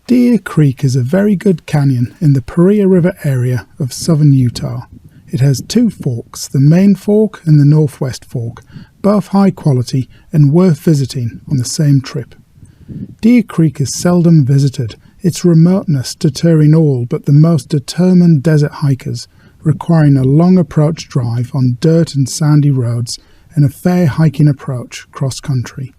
Deer Creek is a very good canyon in the Paria River area of southern Utah. It has two forks, the main fork and the northwest fork, both high quality and worth visiting on the same trip. Deer Creek is seldom visited, its remoteness deterring all but the most determined desert hikers, requiring a long approach drive on dirt and sandy roads and a fair hiking approach cross-country.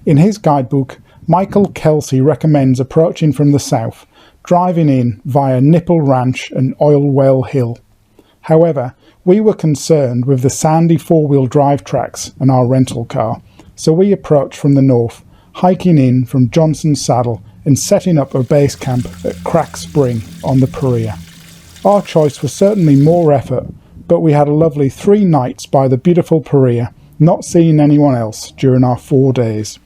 In his guidebook, Michael Kelsey recommends approaching from the south, driving in via Nipple Ranch and Oil Well Hill. However, we were concerned with the sandy four-wheel drive tracks and our rental car, so we approached from the north, hiking in from Johnson's Saddle and setting up a base camp at Crack Spring on the Paria. Our choice was certainly more effort, but we had a lovely 3 nights by the beautiful Paria, not seeing anyone else during our 4 days.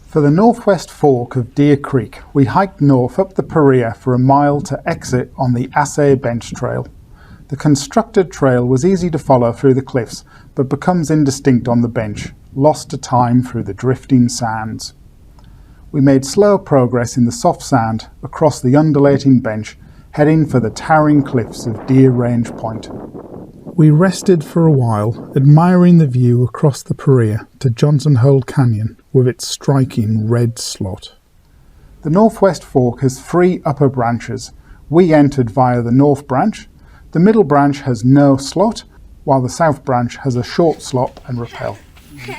For the northwest fork of Deer Creek, we hiked north up the Paria for a mile to exit on the Assay Bench Trail. The constructed trail was easy to follow through the cliffs, but becomes indistinct on the bench, lost to time through the drifting sands. We made slow progress in the soft sand across the undulating bench, heading for the towering cliffs of Deer Range Point. We rested for a while, admiring the view across the Paria to Johnson Hole Canyon with its striking red slot. The northwest fork has 3 upper branches. We entered via the north branch. The middle branch has no slot, while the south branch has a short slot and rappel.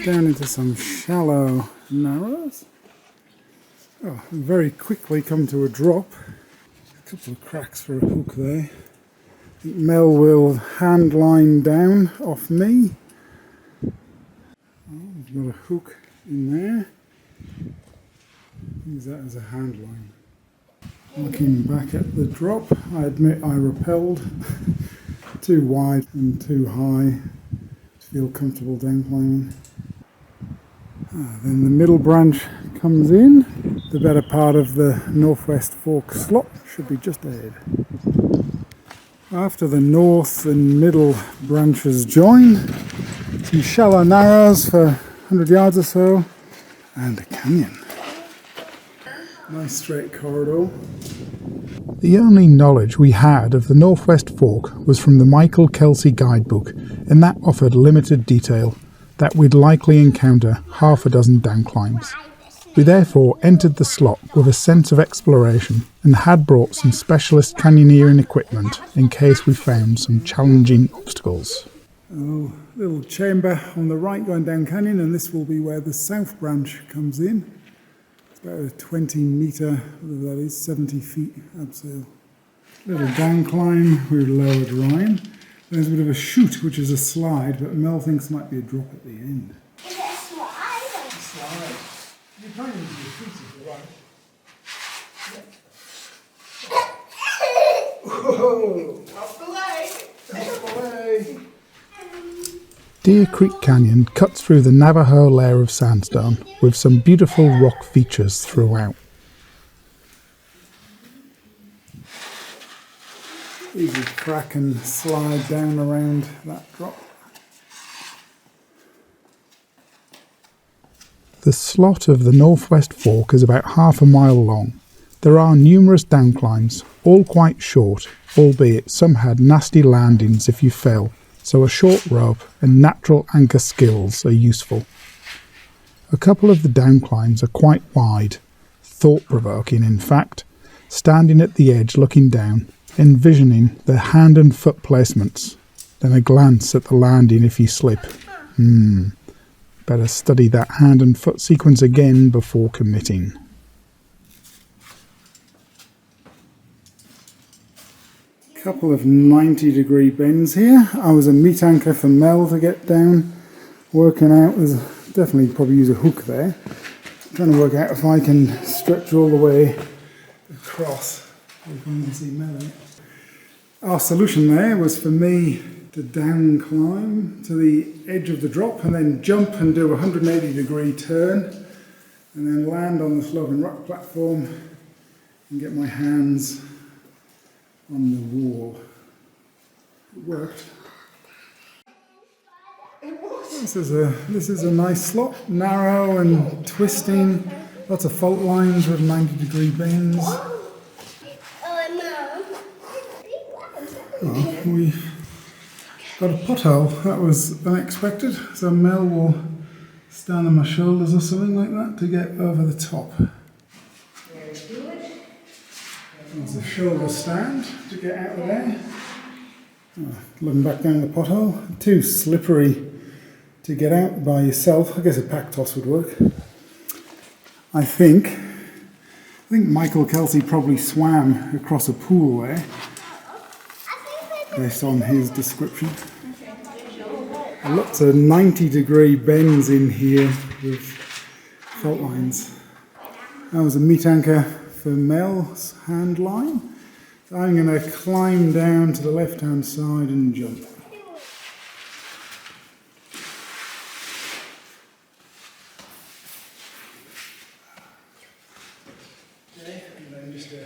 Down into some shallow narrows. Oh, and very quickly come to a drop. A couple of cracks for a hook there. I think Mel will hand line down off me. Oh, we've got a hook in there. Use that as a hand line. Looking back at the drop, I admit I rappelled too wide and too high to feel comfortable down climbing. Then the middle branch comes in. The better part of the northwest fork slot should be just ahead. After the north and middle branches join, some shallow narrows for 100 yards or so, and a canyon. Nice straight corridor. The only knowledge we had of the Northwest Fork was from the Michael Kelsey guidebook, and that offered limited detail that we'd likely encounter half a dozen downclimbs. We therefore entered the slot with a sense of exploration and had brought some specialist canyoneering equipment in case we found some challenging obstacles. Oh, little chamber on the right going down canyon, and this will be where the south branch comes in. It's about a 20 metre, whatever that is, 70 feet abseil. Little down climb, we lowered Ryan. There's a bit of a chute, which is a slide, but Mel thinks might be a drop at the end. Is it a slide? A slide. You can't use your feet if you like. Whoa! Off the leg! Off the leg! Deer Creek Canyon cuts through the Navajo layer of sandstone with some beautiful rock features throughout. Easy crack and slide down around that drop. The slot of the Northwest Fork is about half a mile long. There are numerous downclimbs, all quite short, albeit some had nasty landings if you fell, so a short rope and natural anchor skills are useful. A couple of the downclimbs are quite wide, thought-provoking in fact, standing at the edge looking down, envisioning the hand and foot placements, then a glance at the landing if you slip. Better study that hand and foot sequence again before committing. Couple of 90-degree bends here. I was a meat anchor for Mel to get down. Working out, there's definitely probably use a hook there. I'm trying to work out if I can stretch all the way across. You can see Mel in it. Our solution there was for me to down climb to the edge of the drop and then jump and do a 180-degree turn and then land on the sloping rock platform and get my hands on the wall. It worked. This is a nice slot, narrow and twisting, Lots of fault lines with 90-degree bends. Oh, we got a pothole. That was unexpected. So Mel will stand on my shoulders or something like that to get over the top. There's a shoulder stand to get out of there. Oh, looking back down the pothole. Too slippery to get out by yourself. I guess a pack toss would work. I think Michael Kelsey probably swam across a pool there, based on his description. Lots of 90-degree bends in here with fault lines. That was a meat anchor for Mel's hand line. So I'm going to climb down to the left-hand side and jump. Okay, and then just a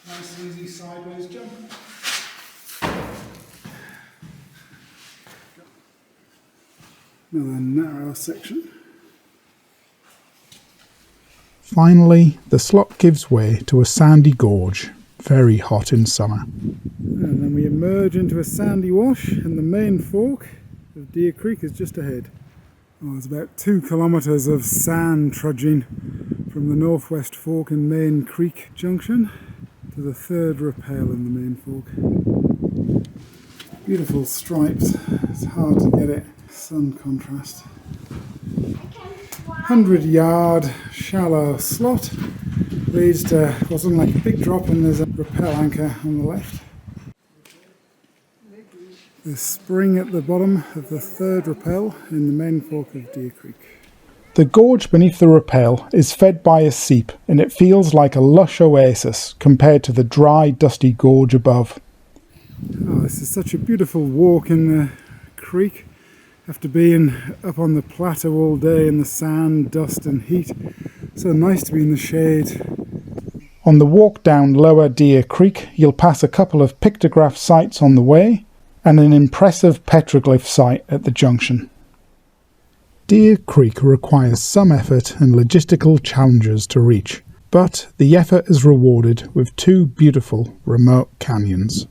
nice easy sideways jump. Another narrow section. Finally, the slot gives way to a sandy gorge, very hot in summer. And then we emerge into a sandy wash, and the main fork of Deer Creek is just ahead. Oh, it's about 2 kilometres of sand trudging from the northwest fork and Main Creek junction to the third rappel in the main fork. Beautiful stripes, it's hard to get it. Sun contrast. 100-yard shallow slot leads to what's looking like a big drop, and there's a rappel anchor on the left. The spring at the bottom of the third rappel in the main fork of Deer Creek. The gorge beneath the rappel is fed by a seep, and it feels like a lush oasis compared to the dry, dusty gorge above. Oh, this is such a beautiful walk in the creek. After being up on the plateau all day in the sand, dust and heat, so nice to be in the shade. On the walk down Lower Deer Creek, you'll pass a couple of pictograph sites on the way and an impressive petroglyph site at the junction. Deer Creek requires some effort and logistical challenges to reach, but the effort is rewarded with 2 beautiful remote canyons.